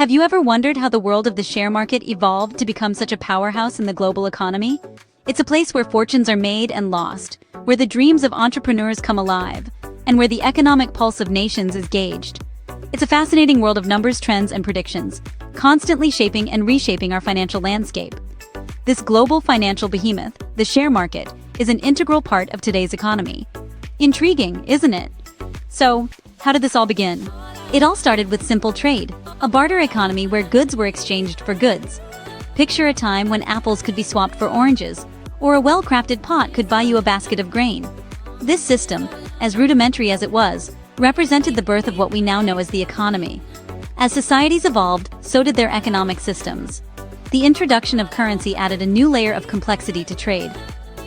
Have you ever wondered how the world of the share market evolved to become such a powerhouse in the global economy? It's a place where fortunes are made and lost, where the dreams of entrepreneurs come alive, and where the economic pulse of nations is gauged. It's a fascinating world of numbers, trends, and predictions, constantly shaping and reshaping our financial landscape. This global financial behemoth, the share market, is an integral part of today's economy. Intriguing, isn't it? So, how did this all begin? It all started with simple trade, a barter economy where goods were exchanged for goods. Picture a time when apples could be swapped for oranges, or a well-crafted pot could buy you a basket of grain. This system, as rudimentary as it was, represented the birth of what we now know as the economy. As societies evolved, so did their economic systems. The introduction of currency added a new layer of complexity to trade.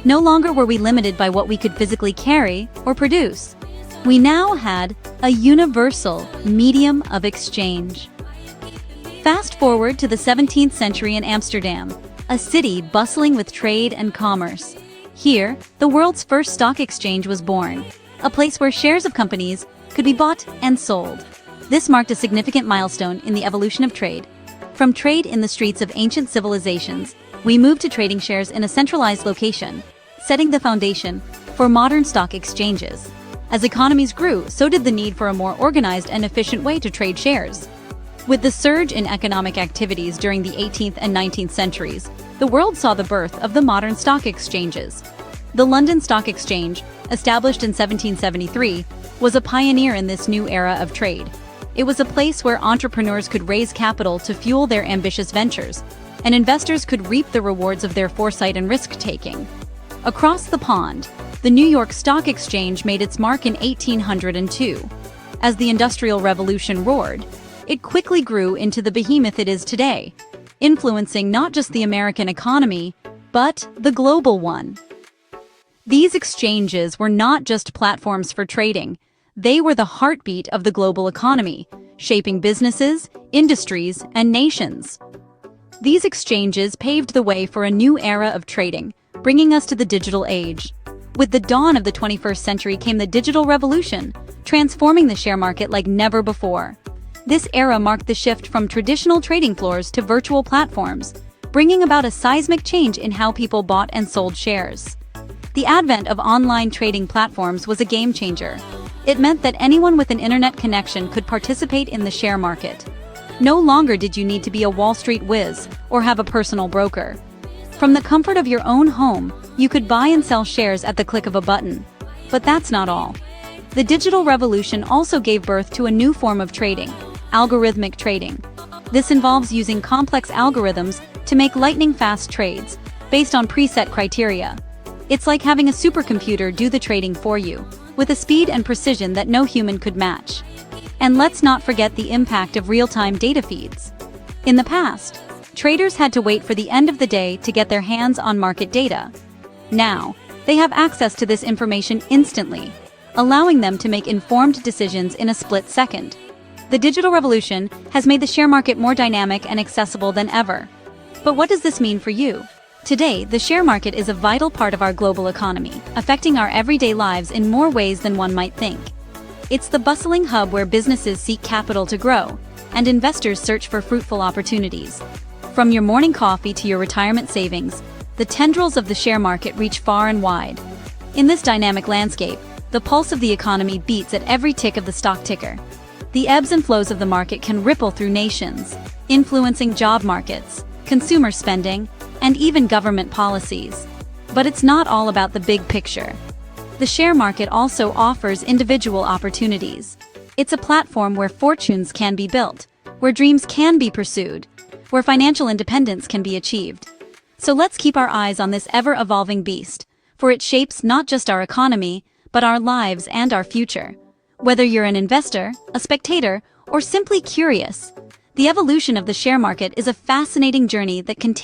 No longer were we limited by what we could physically carry or produce. We now had a universal medium of exchange. Fast forward to the 17th century in Amsterdam, a city bustling with trade and commerce. Here, the world's first stock exchange was born, a place where shares of companies could be bought and sold. This marked a significant milestone in the evolution of trade. From trade in the streets of ancient civilizations, we moved to trading shares in a centralized location, setting the foundation for modern stock exchanges. As economies grew, so did the need for a more organized and efficient way to trade shares. With the surge in economic activities during the 18th and 19th centuries, the world saw the birth of the modern stock exchanges. The London Stock Exchange, established in 1773, was a pioneer in this new era of trade. It was a place where entrepreneurs could raise capital to fuel their ambitious ventures, and investors could reap the rewards of their foresight and risk-taking. Across the pond, the New York Stock Exchange made its mark in 1802. As the Industrial Revolution roared, it quickly grew into the behemoth it is today, influencing not just the American economy, but the global one. These exchanges were not just platforms for trading, they were the heartbeat of the global economy, shaping businesses, industries, and nations. These exchanges paved the way for a new era of trading, bringing us to the digital age. With the dawn of the 21st century came the digital revolution, transforming the share market like never before. This era marked the shift from traditional trading floors to virtual platforms, bringing about a seismic change in how people bought and sold shares. The advent of online trading platforms was a game changer. It meant that anyone with an internet connection could participate in the share market. No longer did you need to be a Wall Street whiz or have a personal broker. From the comfort of your own home, you could buy and sell shares at the click of a button. But that's not all. The digital revolution also gave birth to a new form of trading, algorithmic trading. This involves using complex algorithms to make lightning-fast trades, based on preset criteria. It's like having a supercomputer do the trading for you, with a speed and precision that no human could match. And let's not forget the impact of real-time data feeds. In the past, traders had to wait for the end of the day to get their hands on market data. Now, they have access to this information instantly, allowing them to make informed decisions in a split second. The digital revolution has made the share market more dynamic and accessible than ever. But what does this mean for you? Today, the share market is a vital part of our global economy, affecting our everyday lives in more ways than one might think. It's the bustling hub where businesses seek capital to grow, and investors search for fruitful opportunities. From your morning coffee to your retirement savings, the tendrils of the share market reach far and wide. In this dynamic landscape, the pulse of the economy beats at every tick of the stock ticker. The ebbs and flows of the market can ripple through nations, influencing job markets, consumer spending, and even government policies. But it's not all about the big picture. The share market also offers individual opportunities. It's a platform where fortunes can be built, where dreams can be pursued, where financial independence can be achieved. So let's keep our eyes on this ever-evolving beast, for it shapes not just our economy, but our lives and our future. Whether you're an investor, a spectator, or simply curious, the evolution of the share market is a fascinating journey that continues